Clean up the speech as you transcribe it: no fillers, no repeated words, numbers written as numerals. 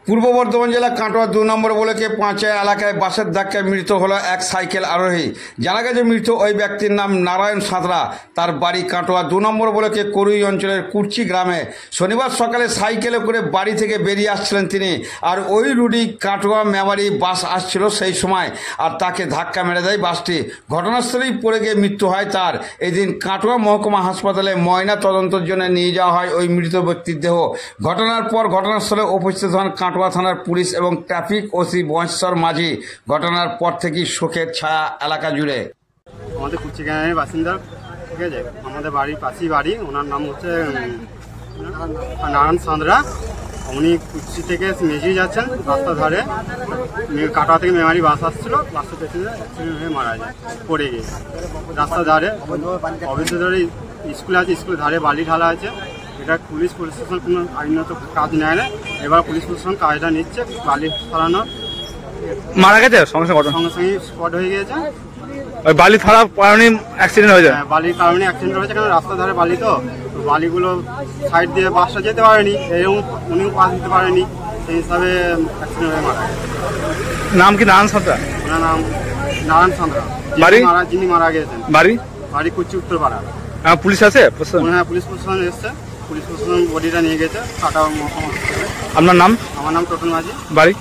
পূর্ব বর্ধমান জেলা কাটোয়া 2 নম্বর ব্লকে পাঁচা এলাকায় বাসের ধাক্কায় মৃত হলো এক সাইকেল আরোহী। জানা গেছে মৃত ওই ব্যক্তির নাম নারায়ণ সাঁতরা। তার বাড়ি কাটোয়া 2 নম্বর ব্লকে করুই অঞ্চলের কুর্চি গ্রামে। শনিবার সকালে সাইকেলে করে বাড়ি থেকে বেরিয়ে আসছিলেন তিনি। আর ওই রুটে কাটোয়া মেমারি বাস আসছিল সেই সময়, আর তাকে ধাক্কা মেরে দেয় বাসটি। ঘটনাস্থলেই পড়ে গিয়ে মৃত্যু হয় তার। এদিন কাটোয়া মহকুমা হাসপাতালে ময়না তদন্তের জন্য নিয়ে যাওয়া হয় ওই মৃত ব্যক্তির দেহ। ঘটনার পর ঘটনাস্থলে উপস্থিত হন কাটোয়া থানার পুলিশ এবং ট্রাফিক ওসি মহেশ্বর মাঝি। ঘটনার পর থেকেই শোকের ছায়া এলাকা জুড়ে। আমাদের কুচি গ্রামের বাসিন্দা, ঠিক আছে, আমাদের বাড়ির পাশেই বাড়ি। ওনার নাম হচ্ছে নারায়ণ সাঁতরা। উনি কুচি থেকে মেজি যাচ্ছেন, রাস্তা ধারে কাটোয়া থেকে মেমারি বাস আসছিল, বাসের পেছনে অ্যাক্সিডেন্ট হয়ে মারা যায় পড়ে গিয়ে। রাস্তা ধারে অবৈধ ধরে স্কুল আছে, স্কুলের ধারে বালি ঢালা আছে। এটা পুলিশ প্রশাসন কোনো আইনত কাজ নেয় না। এবার পুলিশ প্রশাসন কাজটা নিচ্ছে, বালি ফেলানো। মারা গেছে সঙ্গে সঙ্গে সঙ্গে স্পট হয়ে গিয়েছে। ওই বালি ফেলার কারণে অ্যাক্সিডেন্ট হয়ে যায়। বালির কারণে অ্যাক্সিডেন্ট হয়েছে, কারণ রাস্তা ধারে বালি, তো বালিগুলো সাইড দিয়ে বাসটা যেতে পারেনি, এরকম উনিও পাস দিতে পারেনি, সেই হিসাবে অ্যাক্সিডেন্ট হয়ে মারা গেছে। নাম কি? নারায়ণ সাঁতরা। ওনার নাম নারায়ণ সাঁতরা। যিনি মারা গেছেন বাড়ি কুচি উত্তরপাড়া। পুলিশ আছে? হ্যাঁ, পুলিশ প্রশাসন এসছে। পুলিশ প্রশাসন বডিটা নিয়ে গেছে কাটোয়া মহকুমা। আপনার নাম? আমার নাম টোটন মাঝি। বাড়ি?